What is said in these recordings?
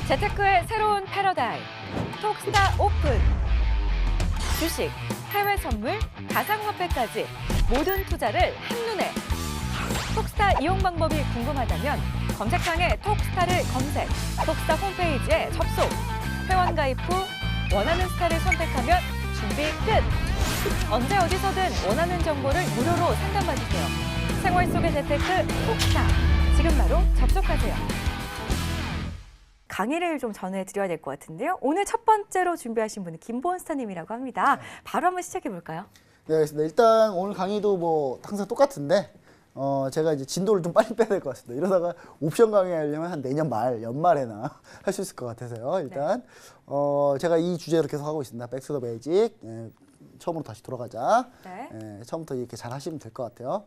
재테크의 새로운 패러다임, 톡스타 오픈. 주식, 해외 선물, 가상화폐까지 모든 투자를 한눈에. 톡스타 이용 방법이 궁금하다면 검색창에 톡스타를 검색, 톡스타 홈페이지에 접속. 회원 가입 후 원하는 스타를 선택하면 준비 끝! 언제 어디서든 원하는 정보를 무료로 상담받으세요. 생활 속의 재테크 톡스타. 지금 바로 접속하세요. 강의를 좀 전해드려야 될 것 같은데요. 오늘 첫 번째로 준비하신 분은 김보은스타님이라고 합니다. 바로 한번 시작해 볼까요? 네, 알겠습니다. 일단 오늘 강의도 뭐 항상 똑같은데 제가 이제 진도를 좀 빨리 빼야 될 것 같습니다. 이러다가 옵션 강의하려면 한 내년 말, 연말에나 할 수 있을 것 같아서요. 일단 제가 이 주제로 계속 하고 있습니다. 백 투 더 베이직. 처음으로 다시 돌아가자. 네. 처음부터 이렇게 잘 하시면 될 것 같아요.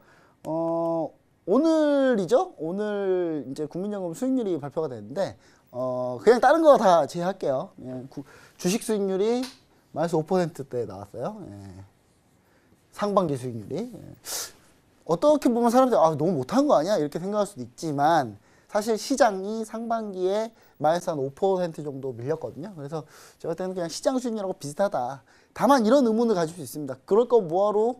오늘이죠? 오늘 이제 국민연금 수익률이 발표가 됐는데 그냥 다른 거 다 제외할게요. 주식 수익률이 마이너스 5%대 나왔어요. 상반기 수익률이. 어떻게 보면 사람들이 너무 못한 거 아니야? 이렇게 생각할 수도 있지만 사실 시장이 상반기에 마이너스 한 5% 정도 밀렸거든요. 그래서 제가 볼 때는 그냥 시장 수익률하고 비슷하다. 다만 이런 의문을 가질 수 있습니다. 그럴 거 뭐하러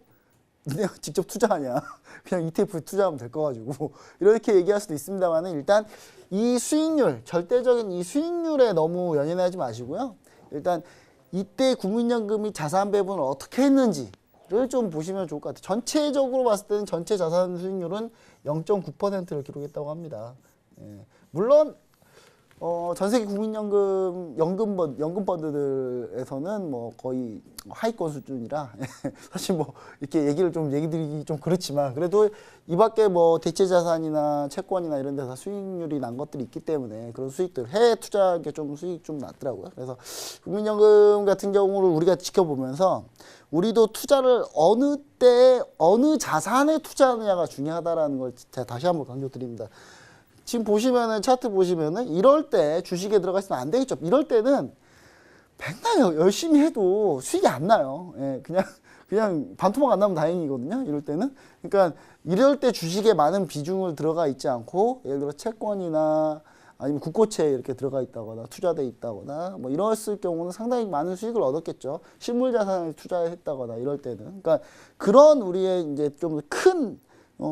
내가 직접 투자하냐. 그냥 ETF 투자하면 될 거 가지고 이렇게 얘기할 수도 있습니다만 일단 이 수익률, 절대적인 이 수익률에 너무 연연하지 마시고요. 일단 이때 국민연금이 자산 배분을 어떻게 했는지를 좀 보시면 좋을 것 같아요. 전체적으로 봤을 때는 전체 자산 수익률은 0.9%를 기록했다고 합니다. 물론 전 세계 국민연금 연금 펀드들에서는 뭐 거의 하위권 수준이라 사실 뭐 이렇게 얘기 드리기 좀 그렇지만 그래도 이 밖에 뭐 대체 자산이나 채권이나 이런 데서 수익률이 난 것들이 있기 때문에 그런 수익들 해외 투자하기에 좀 수익 좀 낮더라고요. 그래서 국민연금 같은 경우를 우리가 지켜보면서 우리도 투자를 어느 때 어느 자산에 투자하느냐가 중요하다라는 걸 제가 다시 한번 강조드립니다. 지금 보시면은 차트 보시면은 이럴 때 주식에 들어가 있으면 안 되겠죠. 이럴 때는 맨날 열심히 해도 수익이 안 나요. 그냥 반토막 안 나면 다행이거든요. 이럴 때는. 그러니까 이럴 때 주식에 많은 비중을 들어가 있지 않고 예를 들어 채권이나 아니면 국고채에 이렇게 들어가 있다거나 투자돼 있다거나 뭐 이랬을 경우는 상당히 많은 수익을 얻었겠죠. 실물 자산을 투자했다거나 이럴 때는. 그러니까 그런 우리의 이제 좀 큰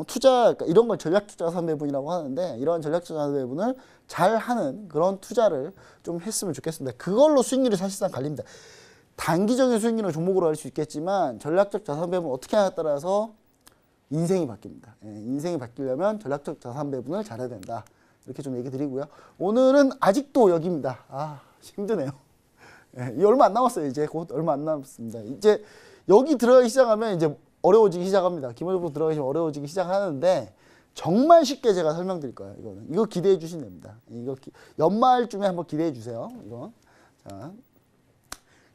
투자, 그러니까 이런 걸 전략투자 자산 배분이라고 하는데 이런 전략투자 자산 배분을 잘 하는 그런 투자를 좀 했으면 좋겠습니다. 그걸로 수익률이 사실상 갈립니다. 단기적인 수익률은 종목으로 할 수 있겠지만 전략적 자산 배분을 어떻게 하냐에 따라서 인생이 바뀝니다. 인생이 바뀌려면 전략적 자산 배분을 잘해야 된다. 이렇게 좀 얘기 드리고요. 오늘은 아직도 여기입니다. 힘드네요. 얼마 안 남았어요. 이제 곧 얼마 안 남았습니다. 이제 여기 들어가기 시작하면 이제 어려워지기 시작합니다. 기본적으로 들어가시면 어려워지기 시작하는데 정말 쉽게 제가 설명드릴 거예요. 이거 기대해 주시면 됩니다. 이거 연말쯤에 한번 기대해 주세요. 이거. 자,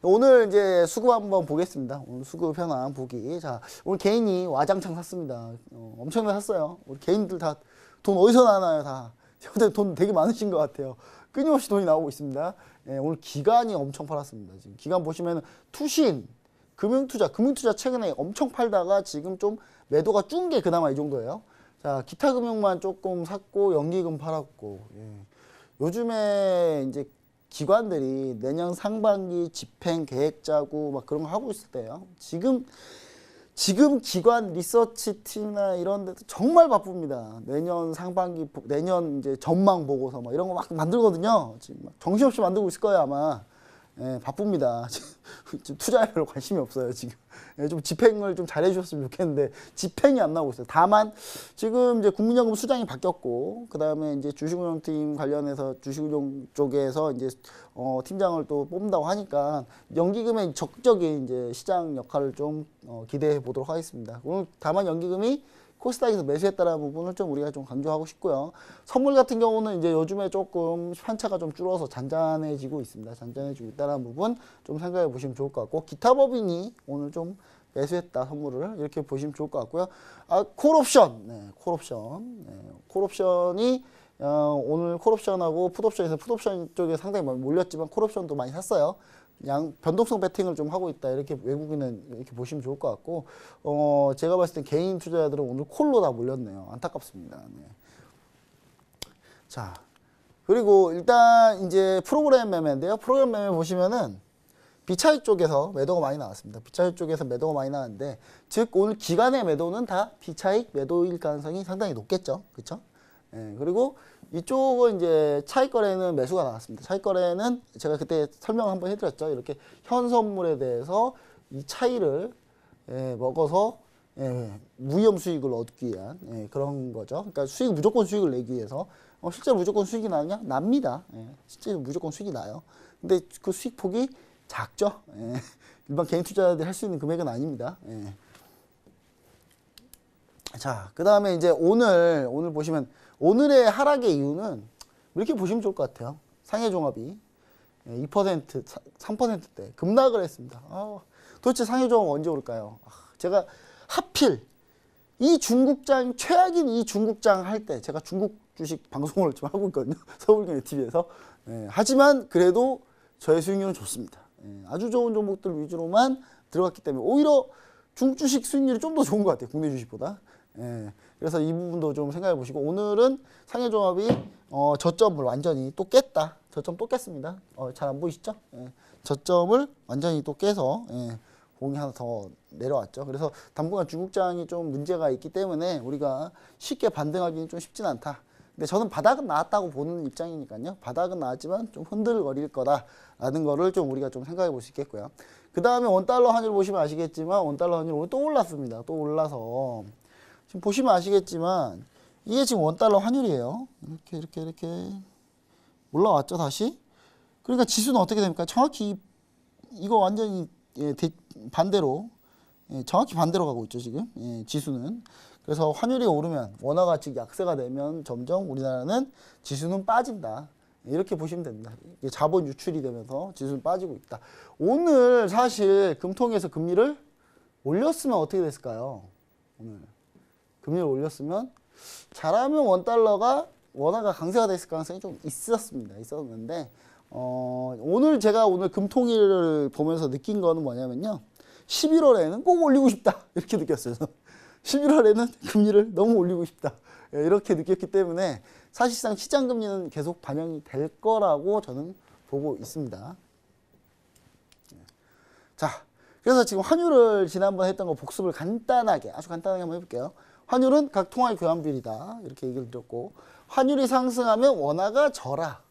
오늘 이제 수급 한번 보겠습니다. 오늘 수급 현황 보기. 자, 오늘 개인이 와장창 샀습니다. 엄청나게 샀어요. 우리 개인들 다 돈 어디서 나나요? 다. 근데 돈 되게 많으신 것 같아요. 끊임없이 돈이 나오고 있습니다. 오늘 기관이 엄청 팔았습니다. 지금 기관 보시면 투신 금융투자 최근에 엄청 팔다가 지금 좀 매도가 준 게 그나마 이 정도예요. 자, 기타 금융만 조금 샀고 연기금 팔았고. 요즘에 이제 기관들이 내년 상반기 집행 계획 짜고 막 그런 거 하고 있을 때요. 지금 기관 리서치 팀이나 이런 데도 정말 바쁩니다. 내년 상반기 내년 이제 전망 보고서 막 이런 거 막 만들거든요. 지금 막 정신없이 만들고 있을 거예요, 아마. 바쁩니다. 지금 투자에 별로 관심이 없어요, 지금. 좀 집행을 좀 잘해 주셨으면 좋겠는데, 집행이 안 나오고 있어요. 다만, 지금 이제 국민연금 수장이 바뀌었고, 그 다음에 이제 주식운용팀 관련해서 주식운용 쪽에서 이제, 팀장을 또 뽑는다고 하니까, 연기금의 적극적인 이제 시장 역할을 좀 기대해 보도록 하겠습니다. 오늘 다만 연기금이 코스닥에서 매수했다는 부분을 좀 우리가 좀 강조하고 싶고요. 선물 같은 경우는 이제 요즘에 조금 판차가 좀 줄어서 잔잔해지고 있습니다. 잔잔해지고 있다는 부분 좀 생각해 보시면 좋을 것 같고, 기타 법인이 오늘 좀 매수했다 선물을 이렇게 보시면 좋을 것 같고요. 콜옵션, 콜옵션이 오늘 콜옵션하고 풋옵션에서 풋옵션 쪽에 상당히 몰렸지만 콜옵션도 많이 샀어요. 변동성 베팅을 좀 하고 있다. 이렇게 외국인은 이렇게 보시면 좋을 것 같고, 제가 봤을 때 개인 투자자들은 오늘 콜로 다 몰렸네요. 안타깝습니다. 자, 그리고 일단 이제 프로그램 매매인데요. 프로그램 매매 보시면은 비차익 쪽에서 매도가 많이 나왔습니다. 비차익 쪽에서 매도가 많이 나왔는데, 즉 오늘 기간의 매도는 다 비차익 매도일 가능성이 상당히 높겠죠. 그렇죠? 예, 그리고 이쪽은 이제 차익 거래는 매수가 나왔습니다. 차익 거래는 제가 그때 설명을 한번 해드렸죠. 이렇게 현 선물에 대해서 이 차이를 먹어서 무위험 수익을 얻기 위한 그런 거죠. 그러니까 무조건 수익을 내기 위해서. 실제로 무조건 수익이 나느냐? 납니다. 실제로 무조건 수익이 나요. 근데 그 수익 폭이 작죠. 일반 개인 투자자들이 할 수 있는 금액은 아닙니다. 자, 그 다음에 이제 오늘 보시면 오늘의 하락의 이유는 이렇게 보시면 좋을 것 같아요. 상해종합이 2%, 3%대 급락을 했습니다. 도대체 상해종합 언제 올까요? 제가 하필 이 중국장, 최악인 이 중국장 할 때, 제가 중국 주식 방송을 좀 하고 있거든요. 서울경제 TV에서. 하지만 그래도 저의 수익률은 좋습니다. 아주 좋은 종목들 위주로만 들어갔기 때문에 오히려 중국 주식 수익률이 좀 더 좋은 것 같아요. 국내 주식보다. 그래서 이 부분도 좀 생각해 보시고, 오늘은 상해종합이 저점을 완전히 또 깼다. 저점 또 깼습니다. 잘 안 보이시죠? 저점을 완전히 또 깨서 공이 하나 더 내려왔죠. 그래서 당분간 중국장이 좀 문제가 있기 때문에 우리가 쉽게 반등하기는 좀 쉽진 않다. 근데 저는 바닥은 나왔다고 보는 입장이니까요. 바닥은 나왔지만 좀 흔들거릴 거다라는 거를 좀 우리가 좀 생각해 볼 수 있겠고요. 그 다음에 원달러 환율 보시면 아시겠지만 원달러 환율 오늘 또 올랐습니다. 또 올라서 지금 보시면 아시겠지만 이게 지금 원달러 환율이에요. 이렇게 올라왔죠, 다시. 그러니까 지수는 어떻게 됩니까? 정확히 이거 완전히 반대로, 정확히 반대로 가고 있죠, 지금. 지수는. 그래서 환율이 오르면, 원화가 즉 약세가 되면 점점 우리나라는 지수는 빠진다. 이렇게 보시면 됩니다. 자본 유출이 되면서 지수는 빠지고 있다. 오늘 사실 금통에서 금리를 올렸으면 어떻게 됐을까요? 오늘 금리를 올렸으면 잘하면 원화가 강세가 됐을 가능성이 좀 있었는데 오늘 제가 금통일을 보면서 느낀 거는 뭐냐면요, 11월에는 꼭 올리고 싶다 이렇게 느꼈어요. 11월에는 금리를 너무 올리고 싶다 이렇게 느꼈기 때문에 사실상 시장 금리는 계속 반영이 될 거라고 저는 보고 있습니다. 자, 그래서 지금 환율을 지난번 했던 거 복습을 아주 간단하게 한번 해볼게요. 환율은 각 통화의 교환 비율이다 이렇게 얘기를 드렸고, 환율이 상승하면 원화가 져라,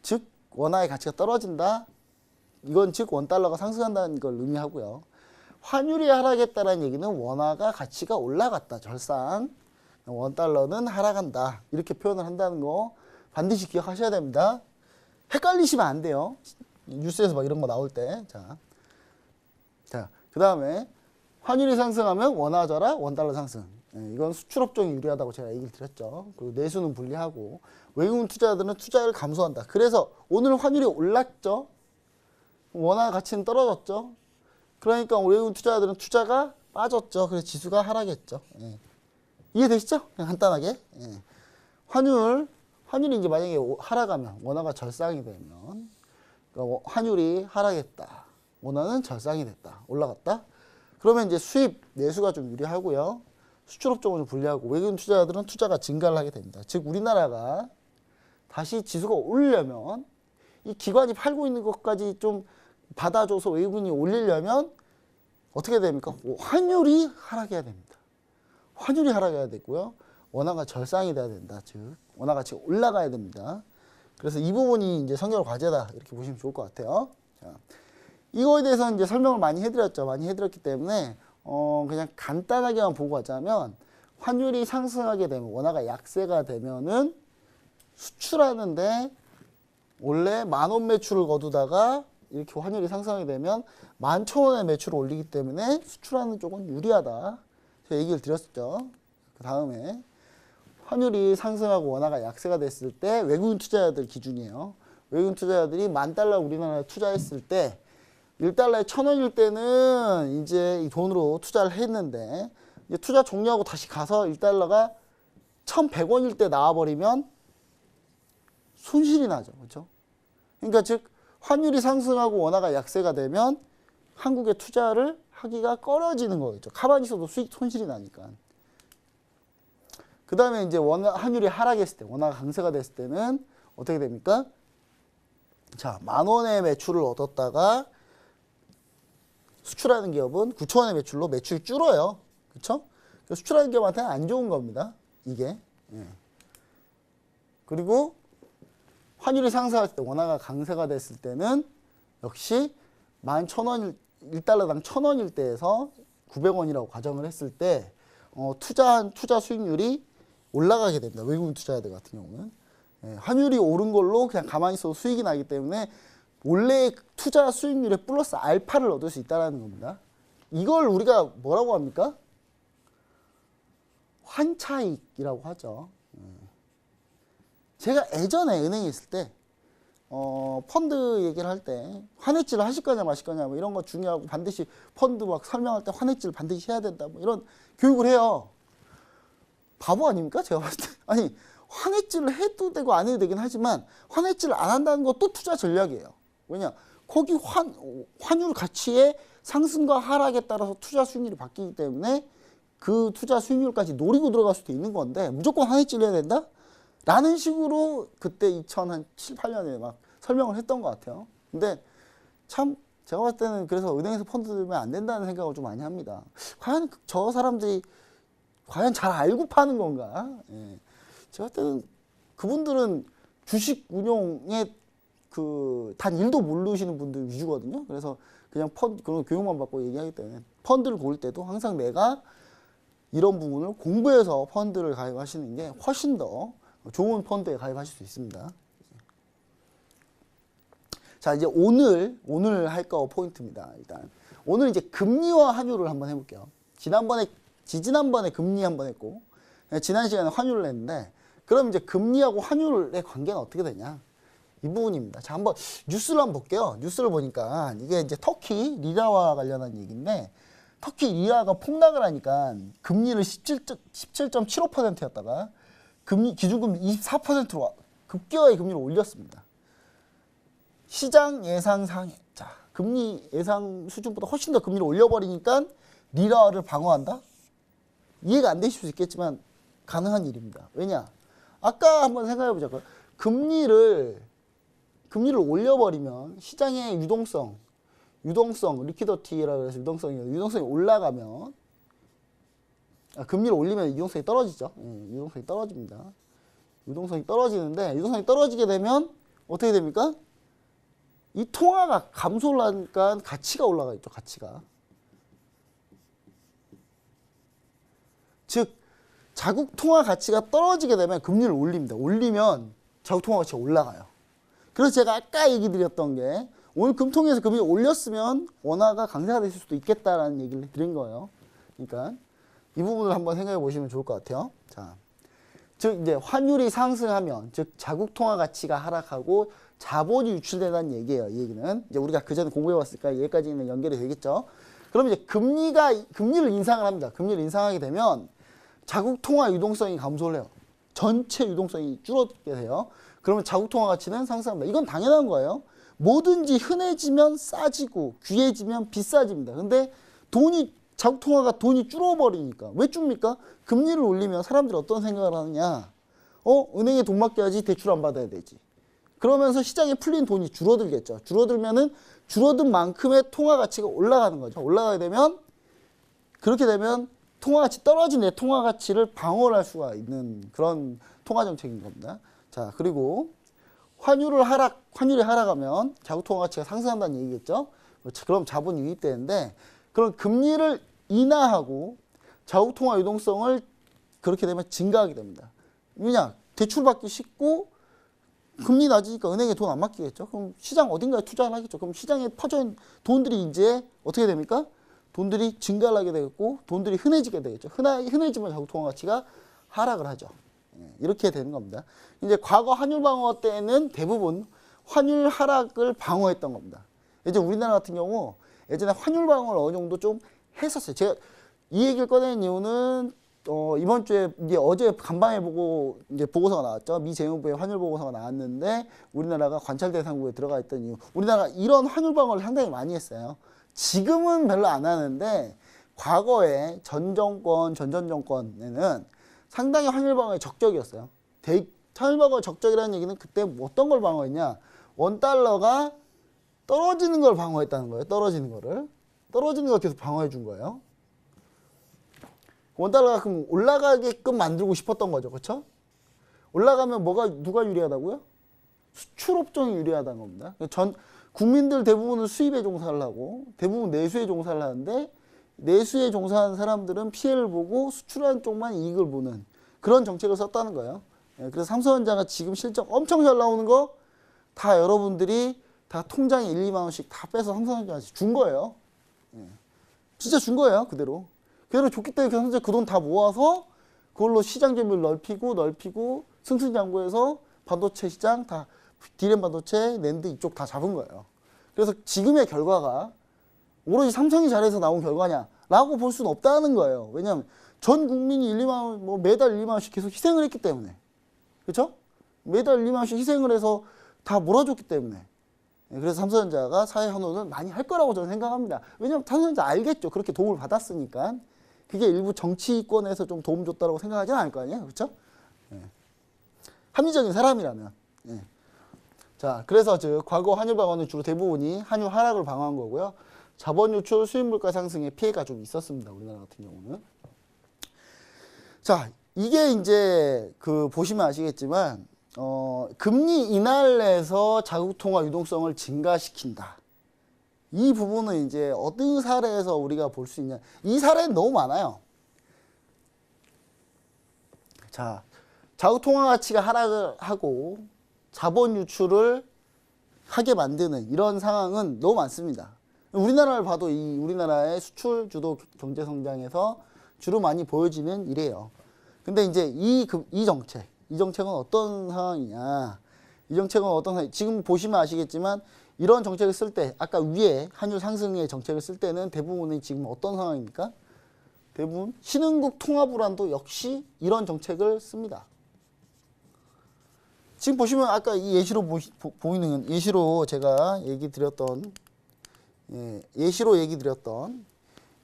즉 원화의 가치가 떨어진다. 이건 즉 원달러가 상승한다는 걸 의미하고요. 환율이 하락했다는 얘기는 원화가 가치가 올라갔다, 절상. 원달러는 하락한다 이렇게 표현을 한다는 거 반드시 기억하셔야 됩니다. 헷갈리시면 안 돼요. 뉴스에서 막 이런 거 나올 때. 자, 그 다음에 환율이 상승하면 원화 져라, 원달러 상승. 이건 수출업종이 유리하다고 제가 얘기를 드렸죠. 그리고 내수는 불리하고 외국인 투자자들은 투자를 감소한다. 그래서 오늘 환율이 올랐죠. 원화 가치는 떨어졌죠. 그러니까 외국인 투자자들은 투자가 빠졌죠. 그래서 지수가 하락했죠. 이해되시죠? 그냥 간단하게. 환율이 이제 만약에 하락하면, 원화가 절상이 되면, 그러니까 환율이 하락했다, 원화는 절상이 됐다, 올라갔다. 그러면 이제 수입, 내수가 좀 유리하고요. 수출업종은 좀 불리하고 외국인 투자자들은 투자가 증가를 하게 됩니다. 즉 우리나라가 다시 지수가 오르려면 이 기관이 팔고 있는 것까지 좀 받아줘서 외국인이 올리려면 어떻게 됩니까? 환율이 하락해야 됩니다. 환율이 하락해야 되고요. 원화가 절상이 돼야 된다. 즉 원화 가치가 올라가야 됩니다. 그래서 이 부분이 이제 성격 과제다 이렇게 보시면 좋을 것 같아요. 자, 이거에 대해서 이제 설명을 많이 해드렸죠. 많이 해드렸기 때문에 그냥 간단하게만 보고 가자면, 환율이 상승하게 되면, 원화가 약세가 되면은 수출하는데 원래 10,000원 매출을 거두다가 이렇게 환율이 상승하게 되면 11,000원의 매출을 올리기 때문에 수출하는 쪽은 유리하다. 제가 얘기를 드렸죠. 그 다음에 환율이 상승하고 원화가 약세가 됐을 때 외국인 투자자들 기준이에요. 외국인 투자자들이 $10,000 우리나라에 투자했을 때 1달러에 1,000원일 때는 이제 이 돈으로 투자를 했는데, 이제 투자 종료하고 다시 가서 1달러가 1,100원일 때 나와버리면 손실이 나죠. 그렇죠? 그러니까 즉 환율이 상승하고 원화가 약세가 되면 한국에 투자를 하기가 꺼려지는 거겠죠. 가만히 있어도 수익 손실이 나니까. 그 다음에 이제 환율이 하락했을 때, 원화가 강세가 됐을 때는 어떻게 됩니까? 자, 10,000원의 매출을 얻었다가 수출하는 기업은 9,000원의 매출로 매출이 줄어요. 그렇죠? 수출하는 기업한테는 안 좋은 겁니다. 이게. 예. 그리고 환율이 상승할 때 원화가 강세가 됐을 때는 역시 11,000원 1달러당 1,000원일 때에서 900원이라고 가정을 했을 때 투자한 투자 수익률이 올라가게 됩니다. 외국인 투자자들 같은 경우는. 예, 환율이 오른 걸로 그냥 가만히 있어도 수익이 나기 때문에 원래 투자 수익률에 플러스 알파를 얻을 수 있다는 겁니다. 이걸 우리가 뭐라고 합니까? 환차익이라고 하죠. 제가 예전에 은행에 있을 때 펀드 얘기를 할 때 환해지를 하실 거냐 마실 거냐 뭐 이런 거 중요하고 반드시 펀드 막 설명할 때 환해지를 반드시 해야 된다 뭐 이런 교육을 해요. 바보 아닙니까? 제가 봤을 때. 아니 환해지를 해도 되고 안 해도 되긴 하지만 환해지를 안 한다는 것도 투자 전략이에요. 왜냐? 거기 환율 가치의 상승과 하락에 따라서 투자 수익률이 바뀌기 때문에 그 투자 수익률까지 노리고 들어갈 수도 있는 건데 무조건 환해지를 해야 된다? 라는 식으로 그때 2007, 8년에 막 설명을 했던 것 같아요. 근데 참 제가 봤을 때는 그래서 은행에서 펀드 들면 안 된다는 생각을 좀 많이 합니다. 과연 저 사람들이 과연 잘 알고 파는 건가? 예. 제가 봤을 때는 그분들은 주식 운용에 단 1도 모르시는 분들 위주거든요. 그래서 그냥 펀드 그런 교육만 받고 얘기하기 때문에 펀드를 고를 때도 항상 내가 이런 부분을 공부해서 펀드를 가입하시는 게 훨씬 더 좋은 펀드에 가입하실 수 있습니다. 자, 이제 오늘 할 거 포인트입니다. 일단 오늘 이제 금리와 환율을 한번 해볼게요. 지난번에 금리 한번 했고 지난 시간에 환율을 했는데 그럼 이제 금리하고 환율의 관계는 어떻게 되냐? 이 부분입니다. 자, 한번 뉴스를 한번 볼게요. 뉴스를 보니까 이게 이제 터키 리라와 관련한 얘기인데 터키 리라가 폭락을 하니까 금리를 17.75%였다가 기준금리 24%로 급격하게 금리를 올렸습니다. 시장 예상 상해. 자, 금리 예상 수준보다 훨씬 더 금리를 올려버리니까 리라를 방어한다? 이해가 안 되실 수 있겠지만 가능한 일입니다. 왜냐? 아까 한번 생각해 보자고요. 금리를 올려버리면 시장의 유동성, 리퀴더티라고 해서 유동성이 올라가면 금리를 올리면 유동성이 떨어지죠. 유동성이 떨어집니다. 유동성이 떨어지는데 유동성이 떨어지게 되면 어떻게 됩니까? 이 통화가 감소를 하니까 가치가 올라가 있죠. 가치가. 즉 자국 통화 가치가 떨어지게 되면 금리를 올립니다. 올리면 자국 통화 가치가 올라가요. 그래서 제가 아까 얘기 드렸던 게 오늘 금통위에서 금리 올렸으면 원화가 강세가 됐을 수도 있겠다라는 얘기를 드린 거예요. 그러니까 이 부분을 한번 생각해 보시면 좋을 것 같아요. 자, 즉 이제 환율이 상승하면 즉 자국 통화 가치가 하락하고 자본이 유출된다는 얘기예요. 이 얘기는 이제 우리가 그 전에 공부해 왔으니까 여기까지는 연결이 되겠죠. 그럼 이제 금리를 인상을 합니다. 금리를 인상하게 되면 자국 통화 유동성이 감소를 해요. 전체 유동성이 줄어들게 돼요. 그러면 자국 통화 가치는 상승합니다. 이건 당연한 거예요. 뭐든지 흔해지면 싸지고 귀해지면 비싸집니다. 근데 자국 통화가 돈이 줄어버리니까 왜 줍니까? 금리를 올리면 사람들이 어떤 생각을 하느냐? 은행에 돈 맡겨야지 대출 안 받아야 되지. 그러면서 시장에 풀린 돈이 줄어들겠죠. 줄어들면은 줄어든 만큼의 통화 가치가 올라가는 거죠. 올라가게 되면 그렇게 되면 통화 가치 떨어진 내 통화 가치를 방어를 할 수가 있는 그런 통화 정책인 겁니다. 자, 그리고 환율이 하락하면 자국 통화 가치가 상승한다는 얘기겠죠. 그럼 자본이 유입되는데 그럼 금리를 인하하고 자국 통화 유동성을 그렇게 되면 증가하게 됩니다. 왜냐? 대출 받기 쉽고 금리 낮으니까 은행에 돈 안 맡기겠죠. 그럼 시장 어딘가에 투자를 하겠죠. 그럼 시장에 퍼져있는 돈들이 이제 어떻게 됩니까? 돈들이 증가를 하게 되겠고 돈들이 흔해지게 되겠죠. 흔해지면 자국 통화 가치가 하락을 하죠. 이렇게 되는 겁니다. 이제 과거 환율 방어 때는 대부분 환율 하락을 방어했던 겁니다. 이제 우리나라 같은 경우 예전에 환율 방어를 어느 정도 좀 했었어요. 제가 이 얘기를 꺼낸 이유는 이번 주에 이제 어제 간밤에 이제 보고서가 나왔죠. 미 재무부의 환율 보고서가 나왔는데 우리나라가 관찰 대상국에 들어가 있던 이유. 우리나라가 이런 환율 방어를 상당히 많이 했어요. 지금은 별로 안 하는데 과거에 전 정권에는 상당히 환율 방어에 적격이었어요. 참여 방어 적적이라는 얘기는 그때 어떤 걸 방어했냐? 원달러가 떨어지는 걸 방어했다는 거예요. 떨어지는 걸 계속 방어해 준 거예요. 원달러가 그럼 올라가게끔 만들고 싶었던 거죠. 그렇죠? 올라가면 누가 유리하다고요? 수출업종이 유리하다는 겁니다. 국민들 대부분은 수입에 종사를 하고 대부분 내수에 종사를 하는데 내수에 종사하는 사람들은 피해를 보고 수출하는 쪽만 이익을 보는 그런 정책을 썼다는 거예요. 그래서 삼성전자가 지금 실적 엄청 잘 나오는 거 다 여러분들이 다 통장에 1, 2만 원씩 다 빼서 삼성전자한테 준 거예요. 진짜 준 거예요. 그대로 줬기 때문에 삼성전자 그 돈 다 모아서 그걸로 시장 점유율 넓히고 승승장구해서 반도체 시장 다 D램 반도체, 낸드 이쪽 다 잡은 거예요. 그래서 지금의 결과가 오로지 삼성이 잘해서 나온 결과냐라고 볼 수는 없다는 거예요. 왜냐하면 전 국민이 1, 2만 원, 뭐 매달 1, 2만 원씩 계속 희생을 했기 때문에. 그렇죠? 매달 1, 2만 원씩 희생을 해서 다 몰아줬기 때문에. 그래서 삼성전자가 사회 환원을 많이 할 거라고 저는 생각합니다. 왜냐하면 삼성전자 알겠죠. 그렇게 도움을 받았으니까. 그게 일부 정치권에서 좀 도움 줬다고 생각하지는 않을 거 아니에요. 그렇죠? 합리적인 사람이라면. 자, 그래서 과거 환율 방어는 주로 대부분이 환율 하락을 방어한 거고요. 자본 유출, 수입 물가 상승에 피해가 좀 있었습니다. 우리나라 같은 경우는. 자, 이게 이제 보시면 아시겠지만 금리 인하에서 자국 통화 유동성을 증가시킨다. 이 부분은 이제 어떤 사례에서 우리가 볼 수 있냐? 이 사례는 너무 많아요. 자, 자국 통화 가치가 하락을 하고 자본 유출을 하게 만드는 이런 상황은 너무 많습니다. 우리나라를 봐도 우리나라의 수출 주도 경제 성장에서 주로 많이 보여지는 일이에요. 근데 이제 이 정책은 어떤 상황이냐? 지금 보시면 아시겠지만 이런 정책을 쓸 때 아까 위에 환율 상승의 정책을 쓸 때는 대부분이 지금 어떤 상황입니까? 대부분 신흥국 통화불안도 역시 이런 정책을 씁니다. 지금 보시면 아까 이 예시로 보이는 예시로 제가 얘기 드렸던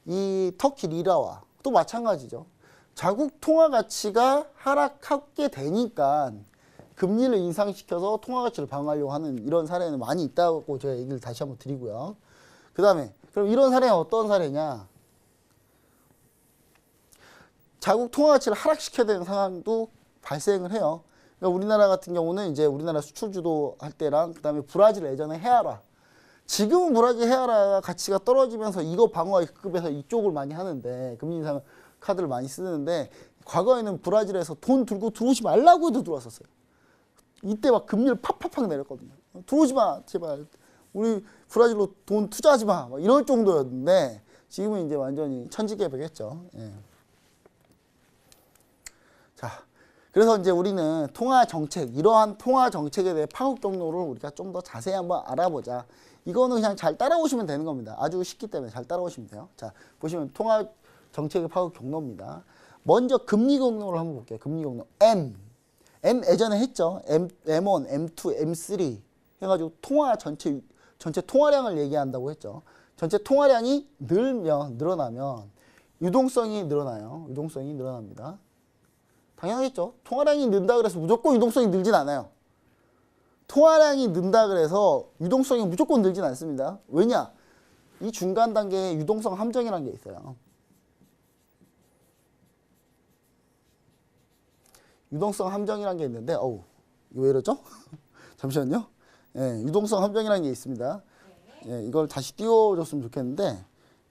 이 터키 리라와 또 마찬가지죠. 자국 통화 가치가 하락하게 되니까 금리를 인상시켜서 통화 가치를 방어하려고 하는 이런 사례는 많이 있다고 제가 얘기를 다시 한번 드리고요. 그다음에 그럼 이런 사례는 어떤 사례냐? 자국 통화 가치를 하락시켜야 되는 상황도 발생을 해요. 그러니까 우리나라 같은 경우는 이제 우리나라 수출 주도할 때랑 그다음에 브라질 예전에 헤아라. 지금은 브라질 헤아라 가치가 떨어지면서 이거 방어에 급급해서 이쪽을 많이 하는데 금리 인상 카드를 많이 쓰는데 과거에는 브라질에서 돈 들고 들어오지 말라고 해도 들어왔었어요. 이때 막 금리를 팍팍팍 내렸거든요. 들어오지 마 제발. 우리 브라질로 돈 투자하지 마. 막 이럴 정도였는데 지금은 이제 완전히 천지개벽했죠. 예. 자. 그래서 이제 우리는 이러한 통화 정책에 대해 파급 경로를 우리가 좀 더 자세히 한번 알아보자. 이거는 그냥 잘 따라오시면 되는 겁니다. 아주 쉽기 때문에 잘 따라오시면 돼요. 자, 보시면 통화 정책의 파급 경로입니다. 먼저 금리 경로를 한번 볼게요. 금리 경로 M 예전에 했죠. M1, M2, M3 해가지고 전체 통화량을 얘기한다고 했죠. 전체 통화량이 늘어나면 유동성이 늘어나요. 유동성이 늘어납니다. 당연하겠죠. 통화량이 는다 그래서 무조건 유동성이 늘진 않아요. 통화량이 는다 그래서 유동성이 무조건 늘진 않습니다. 왜냐? 이 중간 단계에 유동성 함정이라는 게 있어요. 유동성 함정이라는 게 있는데 이거 왜 이러죠? 잠시만요. 예, 유동성 함정이라는 게 있습니다. 예, 이걸 다시 띄워줬으면 좋겠는데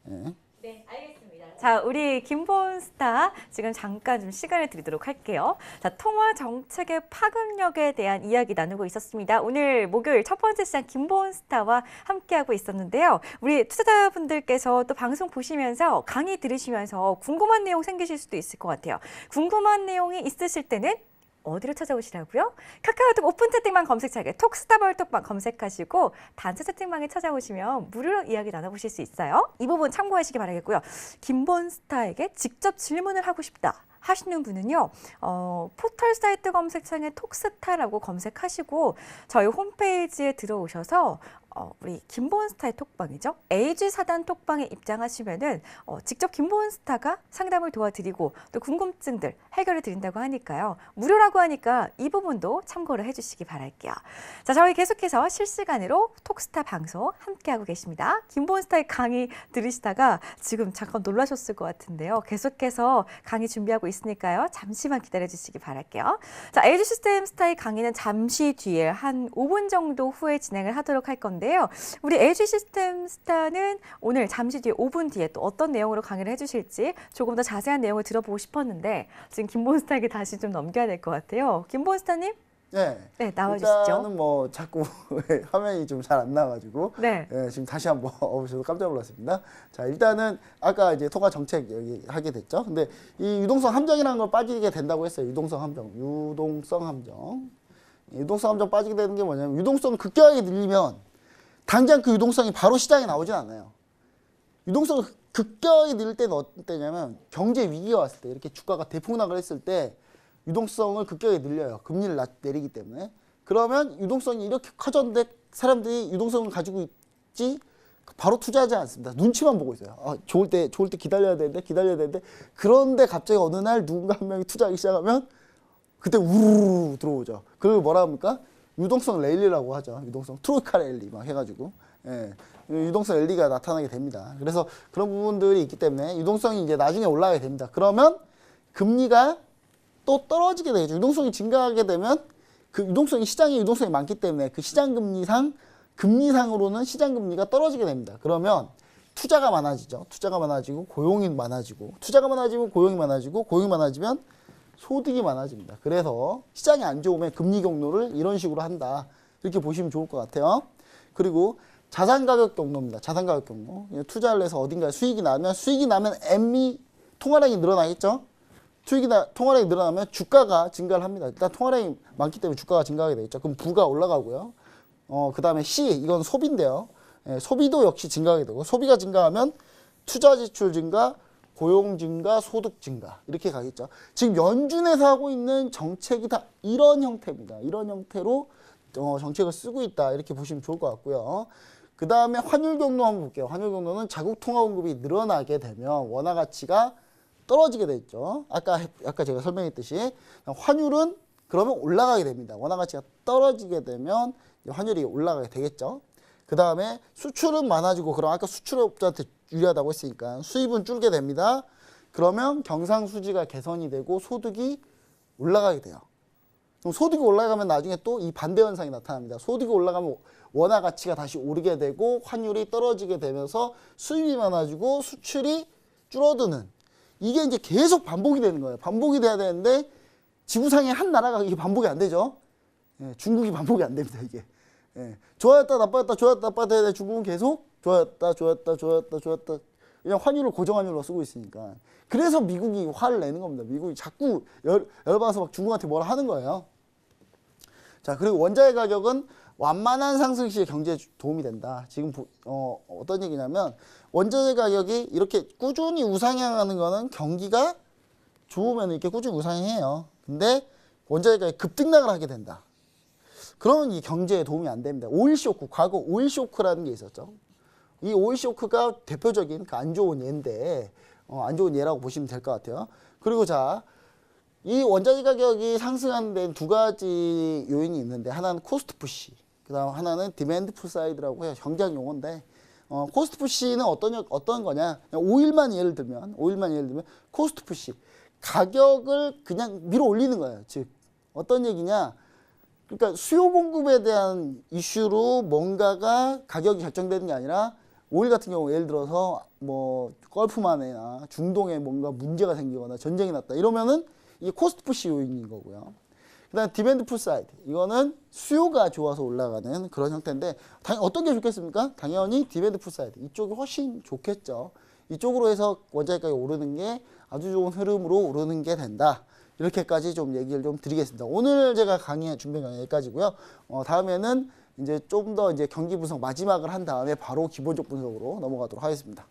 예. 네, 알겠습니다. 자, 우리 김본스타 지금 잠깐 좀 시간을 드리도록 할게요. 자, 통화 정책의 파급력에 대한 이야기 나누고 있었습니다. 오늘 목요일 첫 번째 시간 김본스타와 함께하고 있었는데요. 우리 투자자분들께서 또 방송 보시면서 강의 들으시면서 궁금한 내용 생기실 수도 있을 것 같아요. 궁금한 내용이 있으실 때는 어디로 찾아오시라고요? 카카오톡 오픈 채팅방 검색창에 톡스타 벌톡방 검색하시고 단체 채팅방에 찾아오시면 무료로 이야기 나눠보실 수 있어요. 이 부분 참고하시기 바라겠고요. 김본스타에게 직접 질문을 하고 싶다 하시는 분은요. 포털 사이트 검색창에 톡스타라고 검색하시고 저희 홈페이지에 들어오셔서 우리 김보은스타의 톡방이죠. LG 사단 톡방에 입장하시면은 직접 김보은스타가 상담을 도와드리고 또 궁금증들 해결해 드린다고 하니까요. 무료라고 하니까 이 부분도 참고를 해주시기 바랄게요. 자, 저희 계속해서 실시간으로 톡스타 방송 함께하고 계십니다. 김보은스타의 강의 들으시다가 지금 잠깐 놀라셨을 것 같은데요. 계속해서 강의 준비하고 있으니까요. 잠시만 기다려주시기 바랄게요. 자, LG 시스템스타의 강의는 잠시 뒤에 한 5분 정도 후에 진행을 하도록 할 건데요. 우리 LG 시스템스타는 오늘 잠시 뒤에 5분 뒤에 또 어떤 내용으로 강의를 해주실지 조금 더 자세한 내용을 들어보고 싶었는데 지금 김보은스타에게 다시 좀 넘겨야 될 것 같아요. 김보은스타님? 네. 네, 나와주시죠. 일단은 뭐 자꾸 화면이 좀 잘 안 나와가지고 네. 지금 다시 한번 저도 깜짝 놀랐습니다. 자, 일단은 아까 이제 통화 정책 여기 하게 됐죠. 근데 이 유동성 함정이라는 걸 빠지게 된다고 했어요. 유동성 함정. 유동성 함정 빠지게 되는 게 뭐냐면 유동성을 급격하게 늘리면 당장 그 유동성이 바로 시장에 나오진 않아요. 유동성을 급격하게 늘릴 때는 어떤 때냐면 경제 위기가 왔을 때 이렇게 주가가 대폭락을 했을 때 유동성을 급격하게 늘려요. 금리를 내리기 때문에. 그러면 유동성이 이렇게 커졌는데 사람들이 유동성을 가지고 있지 바로 투자하지 않습니다. 눈치만 보고 있어요. 좋을 때 기다려야 되는데 그런데 갑자기 어느 날 누군가 한 명이 투자하기 시작하면 그때 우르르 들어오죠. 그걸 뭐라 합니까? 유동성 랠리라고 하죠. 유동성 트로이카 랠리 막 해가지고 유동성 랠리가 나타나게 됩니다. 그래서 그런 부분들이 있기 때문에 유동성이 이제 나중에 올라가게 됩니다. 그러면 금리가 또 떨어지게 되죠. 유동성이 증가하게 되면 그 유동성이 시장에 유동성이 많기 때문에 그 시장 금리상으로는 시장 금리가 떨어지게 됩니다. 그러면 투자가 많아지죠. 투자가 많아지고 고용이 많아지고 투자가 많아지면 고용이 많아지고 고용이 많아지면 소득이 많아집니다. 그래서 시장이 안 좋으면 금리 경로를 이런 식으로 한다. 이렇게 보시면 좋을 것 같아요. 그리고 자산 가격 경로입니다. 자산 가격 경로. 투자를 해서 어딘가에 수익이 나면 M이 통화량이 늘어나겠죠. 통화량이 늘어나면 주가가 증가를 합니다. 일단 통화량이 많기 때문에 주가가 증가하게 되겠죠. 그럼 부가 올라가고요. 그 다음에 C, 이건 소비인데요. 소비도 역시 증가하게 되고 소비가 증가하면 투자 지출 증가, 고용 증가, 소득 증가 이렇게 가겠죠. 지금 연준에서 하고 있는 정책이 다 이런 형태입니다. 이런 형태로 정책을 쓰고 있다 이렇게 보시면 좋을 것 같고요. 그 다음에 환율 경로 한번 볼게요. 환율 경로는 자국 통화 공급이 늘어나게 되면 원화 가치가 떨어지게 되죠. 아까 제가 설명했듯이 환율은 그러면 올라가게 됩니다. 원화 가치가 떨어지게 되면 환율이 올라가게 되겠죠. 그 다음에 수출은 많아지고 그럼 아까 수출업자한테 유리하다고 했으니까 수입은 줄게 됩니다. 그러면 경상수지가 개선이 되고 소득이 올라가게 돼요. 그럼 소득이 올라가면 나중에 또 이 반대 현상이 나타납니다. 소득이 올라가면 원화 가치가 다시 오르게 되고 환율이 떨어지게 되면서 수입이 많아지고 수출이 줄어드는 이게 이제 계속 반복이 되는 거예요. 반복이 돼야 되는데 지구상의 한 나라가 이게 반복이 안 되죠. 중국이 반복이 안 됩니다. 이게 좋아졌다 나빠졌다 좋아졌다 나빠졌다 해야 중국은 계속 좋아졌다 그냥 환율을 고정환율로 쓰고 있으니까 그래서 미국이 화를 내는 겁니다. 미국이 자꾸 열받아서 막 중국한테 뭐라 하는 거예요. 자, 그리고 원자재 가격은 완만한 상승 시에 경제에 도움이 된다. 지금 어떤 얘기냐면 원자재 가격이 이렇게 꾸준히 우상향하는 거는 경기가 좋으면 이렇게 꾸준히 우상향해요. 근데 원자재 가격이 급등락을 하게 된다. 그러면 이 경제에 도움이 안 됩니다. 오일 쇼크, 과거 오일 쇼크라는 게 있었죠. 이 오일 쇼크가 대표적인 그 안 좋은 예인데 안 좋은 예라고 보시면 될 것 같아요. 그리고 자, 이 원자재 가격이 상승하는 데는 두 가지 요인이 있는데 하나는 코스트 푸시, 그다음 하나는 디맨드 풀 사이드라고 해요. 경제학 용어인데 코스트 푸시는 어떤 거냐? 오일만 예를 들면 코스트 푸시, 가격을 그냥 밀어 올리는 거예요. 즉 어떤 얘기냐? 그러니까 수요 공급에 대한 이슈로 뭔가가 가격이 결정되는 게 아니라 오일 같은 경우 예를 들어서 뭐 걸프만이나 중동에 뭔가 문제가 생기거나 전쟁이 났다 이러면은 이게 코스트 푸시 요인인 거고요. 그다음 디맨드 풀 사이드, 이거는 수요가 좋아서 올라가는 그런 형태인데 어떤 게 좋겠습니까? 당연히 디맨드 풀 사이드 이쪽이 훨씬 좋겠죠. 이쪽으로 해서 원자재 가격이 오르는 게 아주 좋은 흐름으로 오르는 게 된다. 이렇게까지 좀 얘기를 좀 드리겠습니다. 오늘 제가 준비한 강의 여기까지고요. 다음에는 이제 좀 더 이제 경기 분석 마지막을 한 다음에 바로 기본적 분석으로 넘어가도록 하겠습니다.